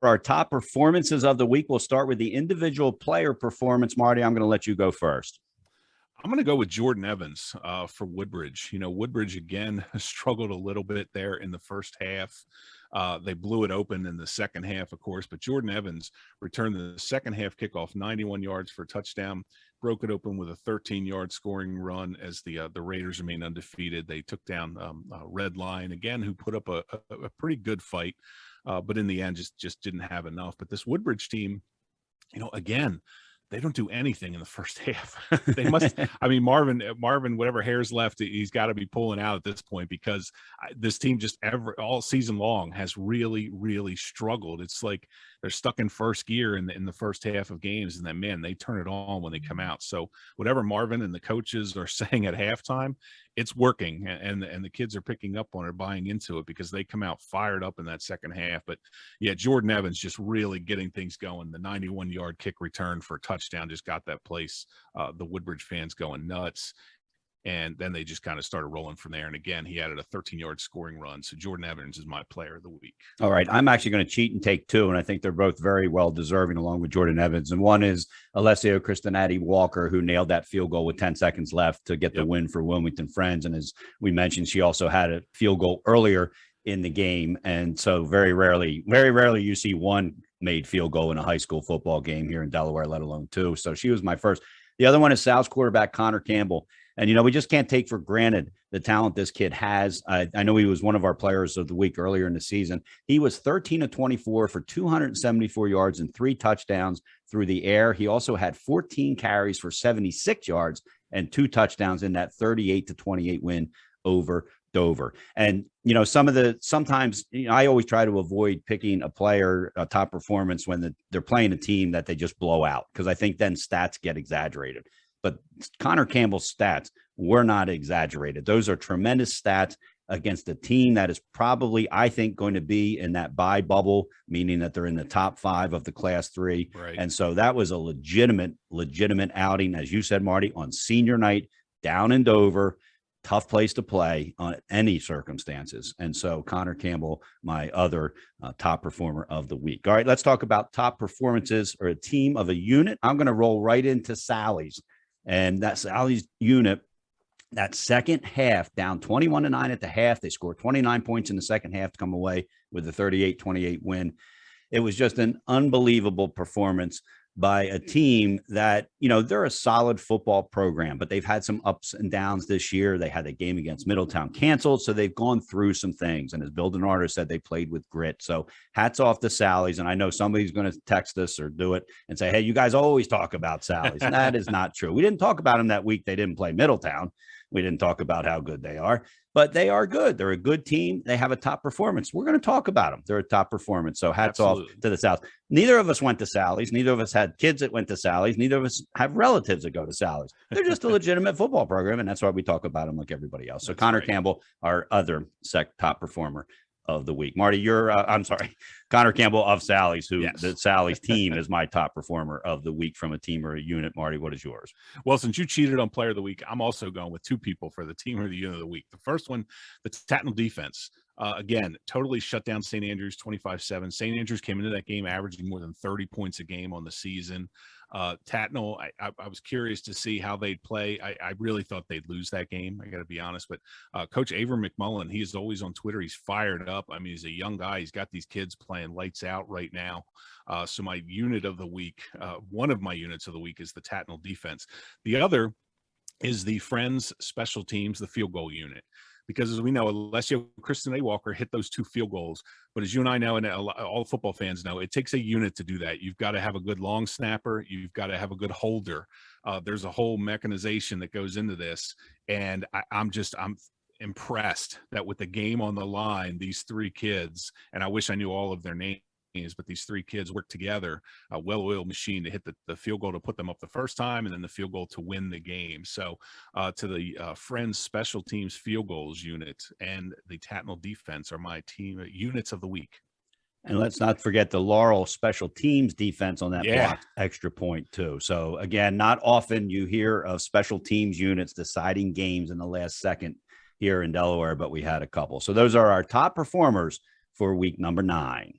For our top performances of the week, we'll start with the individual player performance. Marty, I'm going to let you go first. I'm going to go with Jordan Evans for Woodbridge. Woodbridge, again, struggled a little bit there in the first half. They blew it open in the second half, of course, but Jordan Evans returned the second half kickoff, 91 yards for a touchdown, broke it open with a 13-yard scoring run as the Raiders remain undefeated. They took down Red Lion, again, who put up a pretty good fight, but in the end just didn't have enough. But this Woodbridge team, again, they don't do anything in the first half. They must. I mean, Marvin, whatever hair's left, he's got to be pulling out at this point because this team just all season long has really, really struggled. It's like they're stuck in first gear in the first half of games, and then man, they turn it on when they come out. So whatever Marvin and the coaches are saying at halftime, it's working, and the kids are picking up on it, buying into it because they come out fired up in that second half. But yeah, Jordan Evans just really getting things going. The 91-yard kick return for a touchdown just got that place, the Woodbridge fans going nuts. And then they just kind of started rolling from there. And again, he added a 13-yard scoring run. So Jordan Evans is my player of the week. All right. I'm actually going to cheat and take two. And I think they're both very well deserving along with Jordan Evans. And one is Alessio Christinati Walker, who nailed that field goal with 10 seconds left to get the win for Wilmington Friends. And as we mentioned, she also had a field goal earlier in the game. And so very rarely you see one made field goal in a high school football game here in Delaware, let alone two. So she was my first. The other one is Sal's quarterback, Connor Campbell. And, we just can't take for granted the talent this kid has. I know he was one of our players of the week earlier in the season. He was 13 of 24 for 274 yards and 3 touchdowns through the air. He also had 14 carries for 76 yards and 2 touchdowns in that 38-28 win over Dover. And, sometimes I always try to avoid picking a player, a top performance when they're playing a team that they just blow out, because I think then stats get exaggerated. But Connor Campbell's stats were not exaggerated. Those are tremendous stats against a team that is probably, I think, going to be in that bye bubble, meaning that they're in the top 5 of the Class 3. Right. And so that was a legitimate outing, as you said, Marty, on senior night down in Dover. Tough place to play on any circumstances. And so Connor Campbell, my other top performer of the week. All right, let's talk about top performances or a team of a unit. I'm going to roll right into Sally's. And that Sally's unit, that second half, down 21-9 at the half. They scored 29 points in the second half to come away with a 38-28 win. It was just an unbelievable performance by a team that, they're a solid football program, but they've had some ups and downs this year. They had a game against Middletown canceled, so they've gone through some things. And as Bill Denardo said, they played with grit. So hats off to Sally's. And I know somebody's going to text us or do it and say, hey, you guys always talk about Sally's. And that is not true. We didn't talk about them that week. They didn't play Middletown. We didn't talk about how good they are, but they are good. They're a good team. They have a top performance. We're going to talk about them. They're a top performance. So hats off to the South. Neither of us went to Sally's. Neither of us had kids that went to Sally's. Neither of us have relatives that go to Sally's. They're just a legitimate football program, and that's why we talk about them like everybody else. So that's Connor Campbell, our other top performer of the week. Marty, Connor Campbell of Sally's, the Sally's team is my top performer of the week from a team or a unit. Marty, what is yours? Well, since you cheated on player of the week, I'm also going with 2 people for the team or the unit of the week. The first one, the Tatnall defense. Again, totally shut down St. Andrews 25-7. St. Andrews came into that game averaging more than 30 points a game on the season. Tatnall, I was curious to see how they'd play. I really thought they'd lose that game. I got to be honest. But Coach Aver McMullen, he is always on Twitter. He's fired up. I mean, he's a young guy. He's got these kids playing lights out right now. So my unit of the week, one of my units of the week is the Tatnall defense. The other is the Friends special teams, the field goal unit. Because as we know, Alessio Christinati Walker hit those 2 field goals. But as you and I know, and all football fans know, it takes a unit to do that. You've got to have a good long snapper. You've got to have a good holder. There's a whole mechanization that goes into this. And I'm impressed that with the game on the line, these 3 kids, and I wish I knew all of their names, but these 3 kids work together, a well-oiled machine to hit the field goal to put them up the first time, and then the field goal to win the game. So to the Friends special teams field goals unit and the Tatnall defense are my team units of the week. And let's not forget the Laurel special teams defense on that block extra point too. So again, not often you hear of special teams units deciding games in the last second here in Delaware, but we had a couple. So those are our top performers for week number 9.